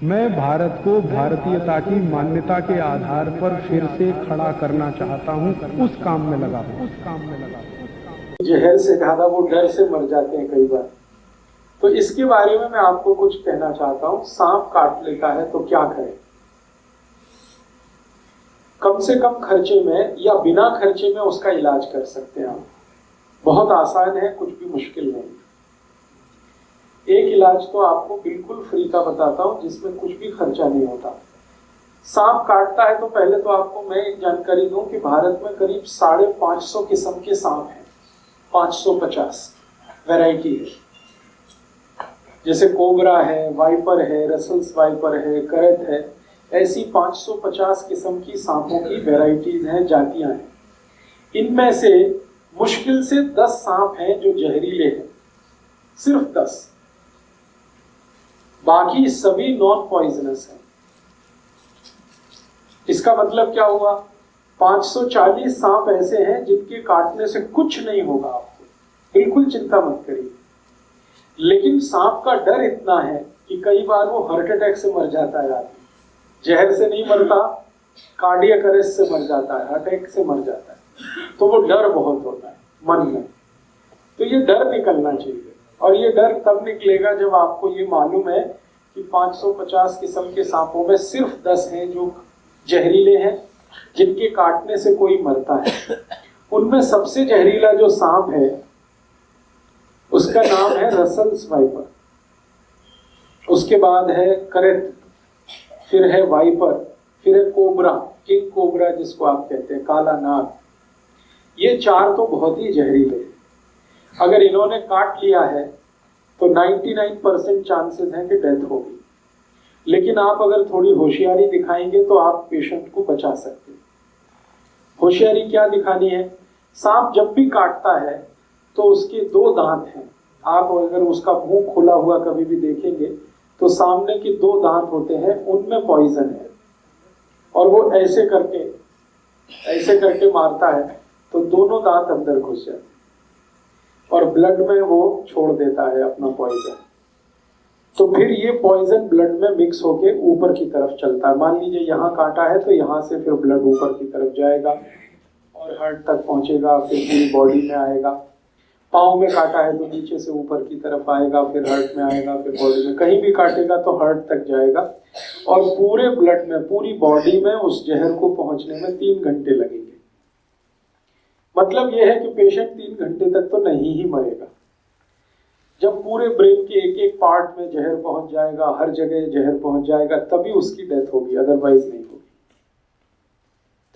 मैं भारत को भारतीयता की मान्यता के आधार पर फिर से खड़ा करना चाहता हूं, उस काम में लगा हूं। जहर से ज्यादा वो डर से मर जाते हैं कई बार। तो इसके बारे में मैं आपको कुछ कहना चाहता हूं। सांप काट लेता है तो क्या करें? कम से कम खर्चे में या बिना खर्चे में उसका इलाज कर सकते हैं आप। बहुत आसान है, कुछ भी मुश्किल नहीं। एक इलाज तो आपको बिल्कुल फ्री का बताता हूं जिसमें कुछ भी खर्चा नहीं होता। सांप काटता है तो पहले तो आपको मैं एक जानकारी दूं कि भारत में करीब 550 किस्म के सांप हैं। 550 वैरायटी है, जैसे कोबरा है, वाइपर है, रसल्स वाइपर है, करत है। ऐसी 550 किस्म की सांपों की वैरायटीज हैं, जातियां हैं। इनमें से मुश्किल से 10 सांप हैं जो जहरीले हैं, सिर्फ 10। बाकी सभी नॉन पॉइजनस हैं। इसका मतलब क्या हुआ? 540 सांप ऐसे हैं जिनके काटने से कुछ नहीं होगा आपको, बिल्कुल चिंता मत करिए। लेकिन सांप का डर इतना है कि कई बार वो हार्ट अटैक से मर जाता है आदमी। जहर से नहीं मरता, कार्डियक अरेस्ट से मर जाता है, अटैक से मर जाता है। तो वो डर बहुत होता है मन में। तो ये डर निकलना चाहिए, और ये डर तब निकलेगा जब आपको ये मालूम है कि 550 किस्म के सांपों में सिर्फ 10 हैं जो जहरीले हैं, जिनके काटने से कोई मरता है। उनमें सबसे जहरीला जो सांप है उसका नाम है रसल्स वाइपर, उसके बाद है करेट, फिर है वाइपर, फिर है कोबरा, किंग कोबरा जिसको आप कहते हैं, काला नाग। ये 4 तो बहुत ही जहरीले हैं। अगर इन्होंने काट लिया है तो 99% चांसेस हैं कि डेथ होगी। लेकिन आप अगर थोड़ी होशियारी दिखाएंगे तो आप पेशेंट को बचा सकते हैं। होशियारी क्या दिखानी है? सांप जब भी काटता है तो उसके 2 दांत हैं। आप अगर उसका मुंह खुला हुआ कभी भी देखेंगे तो सामने के 2 दांत होते हैं, उनमें पॉइजन है, और वो ऐसे करके मारता है तो दोनों दांत अंदर घुस जाते हैं और ब्लड में वो छोड़ देता है अपना पॉइजन। तो फिर ये पॉइजन ब्लड में मिक्स होके ऊपर की तरफ चलता है। मान लीजिए यहाँ काटा है तो यहाँ से फिर ब्लड ऊपर की तरफ जाएगा और हार्ट तक पहुंचेगा, फिर पूरी बॉडी में आएगा। पाँव में काटा है तो नीचे से ऊपर की तरफ आएगा, फिर हार्ट में आएगा, फिर बॉडी में। कहीं भी काटेगा तो हार्ट तक जाएगा, और पूरे ब्लड में, पूरी बॉडी में उस जहर को पहुंचने में 3 घंटे लगेंगे। मतलब यह है कि पेशेंट 3 घंटे तक तो नहीं ही मरेगा। जब पूरे ब्रेन के एक एक पार्ट में जहर पहुंच जाएगा, हर जगह जहर पहुंच जाएगा, तभी उसकी डेथ होगी, अदरवाइज नहीं होगी।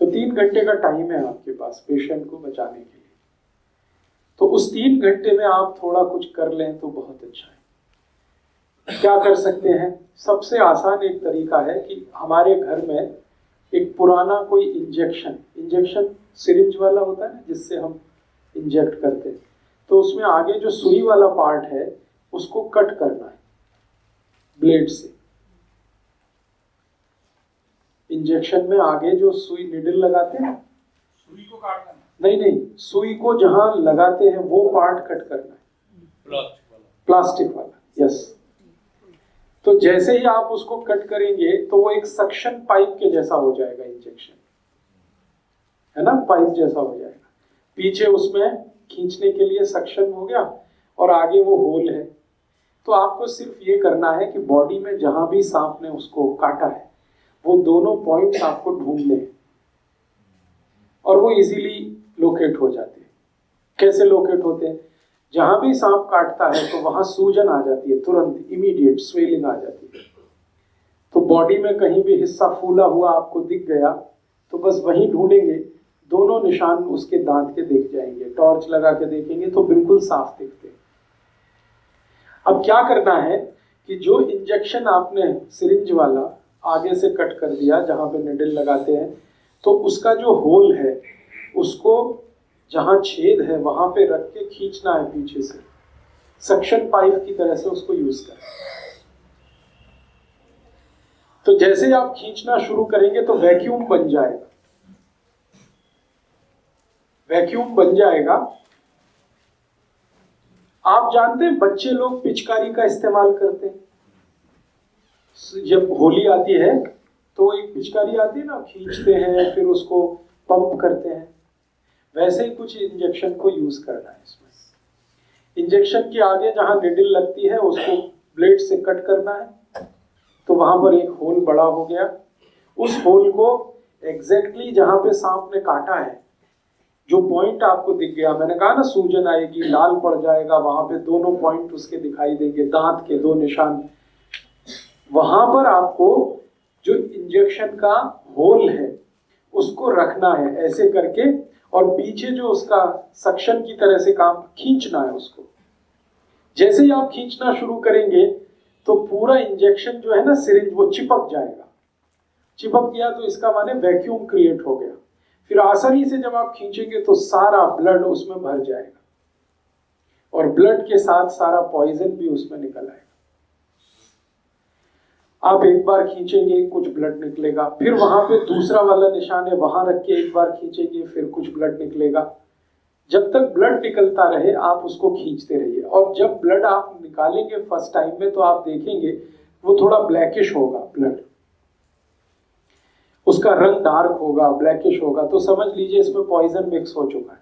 तो 3 घंटे का टाइम है आपके पास पेशेंट को बचाने के लिए। तो उस 3 घंटे में आप थोड़ा कुछ कर लें तो बहुत अच्छा है। क्या कर सकते हैं? सबसे आसान एक तरीका है कि हमारे घर में एक पुराना कोई इंजेक्शन सिरिंज वाला होता है ना, जिससे हम इंजेक्ट करते हैं। तो उसमें आगे जो सुई वाला पार्ट है उसको कट करना है ब्लेड से। इंजेक्शन में आगे जो सुई निडल लगाते हैं, सुई को काटना नहीं, सुई को जहां लगाते हैं वो पार्ट कट करना है, प्लास्टिक वाला। यस। तो जैसे ही आप उसको कट करेंगे तो वो एक सक्शन पाइप के जैसा हो जाएगा, इंजेक्शन है ना, पाइप जैसा हो जाएगा। पीछे उसमें खींचने के लिए सक्शन हो गया और आगे वो होल है। तो आपको सिर्फ ये करना है कि बॉडी में जहां भी सांप ने उसको काटा है वो दोनों पॉइंट्स आपको ढूंढने हैं, और वो इजीली लोकेट हो जाते हैं। कैसे लोकेट होते हैं? जहां भी सांप काटता है तो वहां सूजन आ जाती है, तुरंत इमीडिएट स्वेलिंग आ जाती है। तो बॉडी में कहीं भी हिस्सा फूला हुआ आपको दिख गया तो बस वहीं ढूंढेंगे, दोनों निशान उसके दांत के दिख जाएंगे। टॉर्च लगा के देखेंगे तो बिल्कुल साफ दिखते हैं। अब क्या करना है कि जो इंजेक्शन आपने सिरिंज वाला आगे से कट कर दिया जहां पे निडल लगाते हैं, तो उसका जो होल है उसको जहां छेद है वहां पे रख के खींचना है पीछे से, सक्शन पाइप की तरह से उसको यूज करना। तो जैसे ही आप खींचना शुरू करेंगे तो वैक्यूम बन जाएगा, वैक्यूम बन जाएगा। आप जानते हैं बच्चे लोग पिचकारी का इस्तेमाल करते हैं, जब होली आती है तो एक पिचकारी आती है ना, खींचते हैं फिर उसको पंप करते हैं, वैसे ही कुछ इंजेक्शन को यूज करना है। इसमें इंजेक्शन के आगे जहां निडल लगती है उसको ब्लेड से कट करना है, तो वहां पर एक होल बड़ा हो गया। उस होल को एग्जैक्टली जहां पे सांप ने काटा है, जो पॉइंट आपको दिख गया, मैंने कहा ना सूजन आएगी, लाल पड़ जाएगा, वहां पे दोनों पॉइंट उसके दिखाई देंगे, दांत के 2 निशान, वहां पर आपको जो इंजेक्शन का होल है उसको रखना है ऐसे करके, और पीछे जो उसका सक्शन की तरह से काम खींचना है उसको। जैसे ही आप खींचना शुरू करेंगे तो पूरा इंजेक्शन जो है ना सिरिंज वो चिपक जाएगा। चिपक गया तो इसका माने वैक्यूम क्रिएट हो गया। फिर आसानी से जब आप खींचेंगे तो सारा ब्लड उसमें भर जाएगा, और ब्लड के साथ सारा पॉइजन भी उसमें निकल आएगा। आप एक बार खींचेंगे कुछ ब्लड निकलेगा, फिर वहां पे दूसरा वाला निशान है वहां रख के एक बार खींचेंगे फिर कुछ ब्लड निकलेगा। जब तक ब्लड निकलता रहे आप उसको खींचते रहिए, और जब ब्लड आप निकालेंगे फर्स्ट टाइम में तो आप देखेंगे वो थोड़ा ब्लैकिश होगा ब्लड, उसका रंग डार्क होगा, ब्लैकिश होगा, तो समझ लीजिए इसमें पॉइजन मिक्स हो चुका है,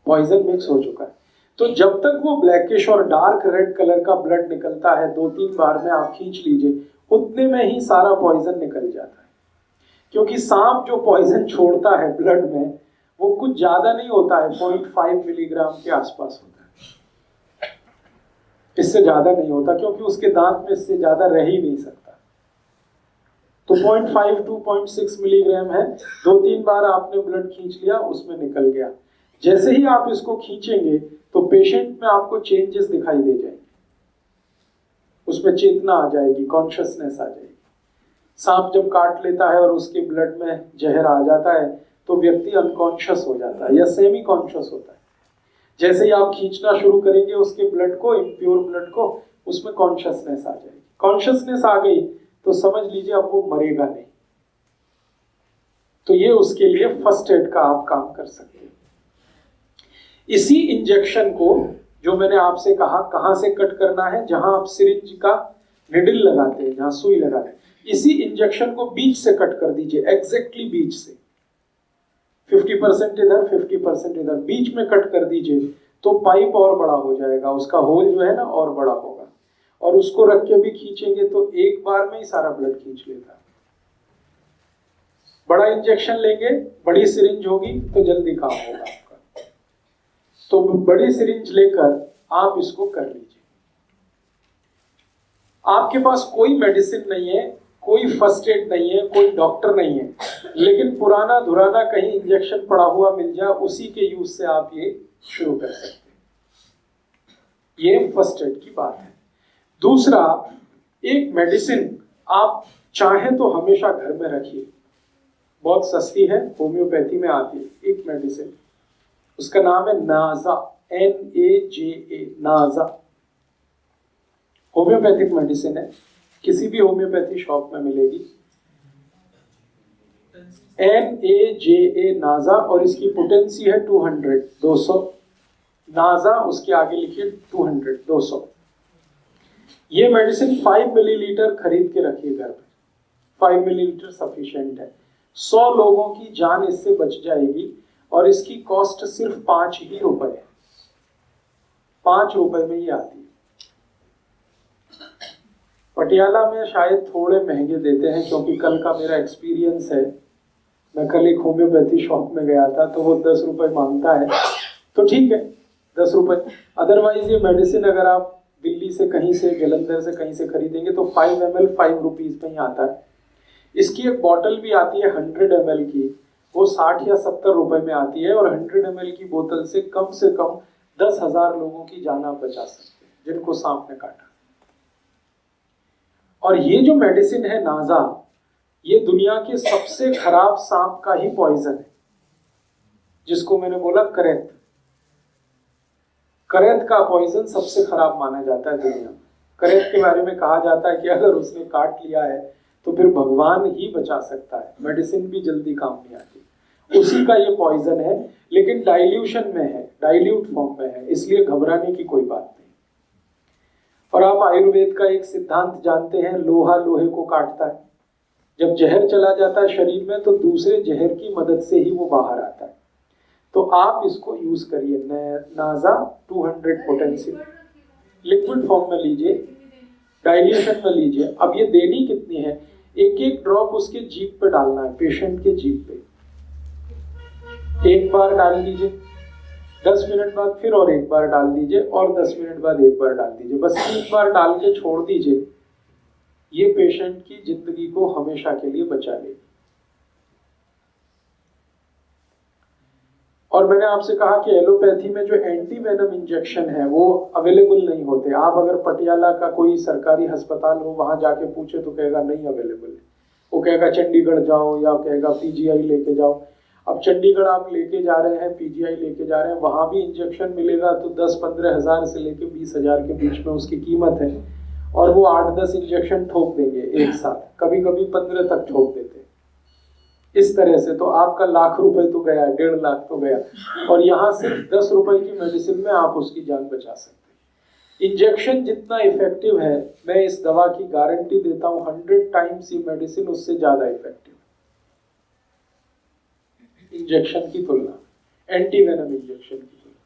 पॉइजन मिक्स हो चुका है। तो जब तक वो ब्लैकिश और डार्क रेड कलर का ब्लड निकलता है 2-3 बार में आप खींच लीजिए, उतने में ही सारा पॉइजन निकल जाता है। क्योंकि सांप जो पॉइजन छोड़ता है ब्लड में वो कुछ ज्यादा नहीं होता है, 0.5 मिलीग्राम के आसपास होता है, इससे ज्यादा नहीं होता, क्योंकि उसके दांत में इससे ज्यादा रह ही नहीं सकता। तो 0.5 to 0.6 मिलीग्राम है। 2-3 बार आपने ब्लड खींच लिया, उसमें निकल गया। जैसे ही आप इसको खींचेंगे तो पेशेंट में आपको चेंजेस दिखाई दे जाएंगे, उसमें चेतना आ जाएगी, कॉन्शियसनेस आ जाएगी। सांप जब काट लेता है और उसके ब्लड में जहर आ जाता है तो व्यक्ति अनकॉन्शियस हो जाता है या सेमी कॉन्शियस होता है। जैसे ही आप खींचना शुरू करेंगे उसके ब्लड को, इम्प्योर ब्लड को, उसमें कॉन्शियसनेस आ जाएगी। कॉन्शियसनेस आ गई तो समझ लीजिए अब वो मरेगा नहीं। तो ये उसके लिए फर्स्ट एड का आप काम कर सकते हैं। इसी इंजेक्शन को जो मैंने आपसे कहा कहां से कट करना है, जहां आप सिरिंज का निडल लगाते हैं, जहां सुई लगाते हैं, इसी इंजेक्शन को बीच से कट कर दीजिए, एग्जैक्टली बीच से, 50% इधर 50% इधर, बीच में कट कर दीजिए तो पाइप और बड़ा हो जाएगा, उसका होल जो है ना और बड़ा होगा, और उसको रख के भी खींचेंगे तो एक बार में ही सारा ब्लड खींच लेता है। बड़ा इंजेक्शन लेंगे, बड़ी सिरिंज होगी तो जल्दी काम होगा आपका। तो बड़ी सिरिंज लेकर आप इसको कर लीजिए। आपके पास कोई मेडिसिन नहीं है, कोई फर्स्ट एड नहीं है, कोई डॉक्टर नहीं है, लेकिन पुराना धुराना कहीं इंजेक्शन पड़ा हुआ मिल जाए, उसी के यूज से आप ये शुरू कर सकते हैं। ये फर्स्ट एड की बात है। दूसरा, एक मेडिसिन आप चाहें तो हमेशा घर में रखिए, बहुत सस्ती है, होम्योपैथी में आती है एक मेडिसिन, उसका नाम है नाजा, NAJA, नाजा। होम्योपैथिक मेडिसिन है, किसी भी होम्योपैथी शॉप में मिलेगी, NAJA नाजा, और इसकी पोटेंसी है 200 नाजा, उसके आगे लिखिए 200। ये मेडिसिन 5 मिलीलीटर खरीद के रखिए घर पे, 5 मिलीलीटर सफिशिएंट है। 100 लोगों की जान इससे बच जाएगी, और इसकी कॉस्ट सिर्फ 5 ही रुपए है, 5 रुपए में ही आती है। पटियाला में शायद थोड़े महंगे देते हैं, क्योंकि कल का मेरा एक्सपीरियंस है, मैं कल एक होम्योपैथी शॉप में गया था तो वो 10 रुपए मांगता है, तो ठीक है 10 रुपए। अदरवाइज ये मेडिसिन अगर आप दिल्ली से कहीं से, जलंधर से कहीं से खरीदेंगे तो 5 ml 5 रुपीज में ही आता है। इसकी एक बॉटल भी आती है 100 ml की, वो 60 या 70 रुपए में आती है, और 100 ml की बोतल से कम 10,000 लोगों की जान आप बचा सकते हैं जिनको सांप ने काटा। और ये जो मेडिसिन है नाजा, ये दुनिया के सबसे खराब सांप का ही पॉइजन है, जिसको मैंने बोला करैत। करैत का पॉइजन सबसे खराब माना जाता है दुनिया में। करैत के बारे में कहा जाता है कि अगर उसने काट लिया है तो फिर भगवान ही बचा सकता है, मेडिसिन भी जल्दी काम नहीं आती। उसी का ये पॉइजन है, लेकिन डाइल्यूशन में है, डाइल्यूट फॉर्म में है, इसलिए घबराने की कोई बात नहीं। और आप आयुर्वेद का एक सिद्धांत जानते हैं, लोहा लोहे को काटता है। जब जहर चला जाता है शरीर में तो दूसरे जहर की मदद से ही वो बाहर आता है। तो आप इसको यूज करिए, नाजा 200 पोटेंसी लिक्विड फॉर्म में लीजिए, डाइल्यूशन में लीजिए। अब ये देनी कितनी है, एक एक ड्रॉप उसके जीभ पे डालना है, पेशेंट के जीभ पे। एक बार डाल दीजिए, 10 मिनट बाद फिर और एक बार डाल दीजिए, और 10 मिनट बाद एक बार डाल दीजिए। बस 3 बार डाल के छोड़ दीजिए। ये पेशेंट की जिंदगी को हमेशा के लिए बचा लेगी। और मैंने आपसे कहा कि एलोपैथी में जो एंटी वेनम इंजेक्शन है वो अवेलेबल नहीं होते। आप अगर पटियाला का कोई सरकारी अस्पताल हो वहां जाके पूछे तो कहेगा नहीं अवेलेबल है। वो कहेगा चंडीगढ़ जाओ या कहेगा पीजीआई लेके जाओ। अब चंडीगढ़ आप लेके जा रहे हैं, पीजीआई लेके जा रहे हैं, वहां भी इंजेक्शन मिलेगा तो 10-15 हजार से लेके 20 हजार के बीच में उसकी कीमत है। और वो 8-10 इंजेक्शन ठोक देंगे एक साथ, कभी कभी 15 तक ठोक देते हैं। इस तरह से तो आपका लाख रुपए तो गया, 1.5 लाख तो गया, और यहाँ सिर्फ 10 रुपए की मेडिसिन में आप उसकी जान बचा सकते हैं। इंजेक्शन जितना इफेक्टिव है, मैं इस दवा की गारंटी देता हूँ 100 टाइम्स ये मेडिसिन उससे ज्यादा इफेक्टिव है इंजेक्शन की तुलना, एंटी वेनम इंजेक्शन की तुलना।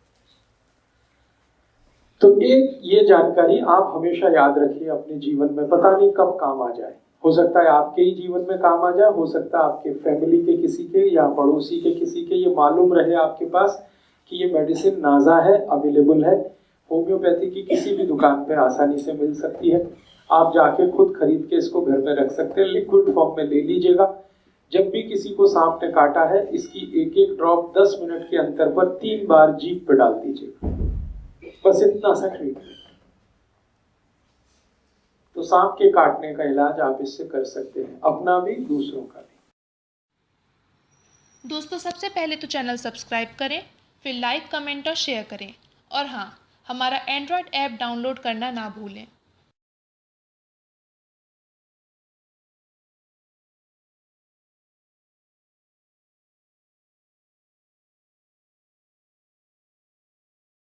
तो एक ये जानकारी आप हमेशा याद रखिए अपने जीवन में, पता नहीं कब काम आ जाए। हो सकता है आपके ही जीवन में काम आ जाए, हो सकता है आपके फैमिली के किसी के या पड़ोसी के किसी के ये मालूम रहे आपके पास कि ये मेडिसिन नाजा है, अवेलेबल है, होम्योपैथी की किसी भी दुकान पे आसानी से मिल सकती है। आप जाके खुद खरीद के इसको घर में रख सकते हैं, लिक्विड फॉर्म में ले लीजिएगा। जब भी किसी को सांप ने काटा है, इसकी एक एक ड्रॉप 10 मिनट के अंतर पर 3 बार जीभ पे डाल दीजिएगा। बस इतना सा ट्रीटमेंट। तो सांप के काटने का इलाज आप इससे कर सकते हैं, अपना भी दूसरों का भी। दोस्तों सबसे पहले तो चैनल सब्सक्राइब करें, फिर लाइक, कमेंट और शेयर करें। और हाँ, हमारा एंड्रॉयड ऐप डाउनलोड करना ना भूलें।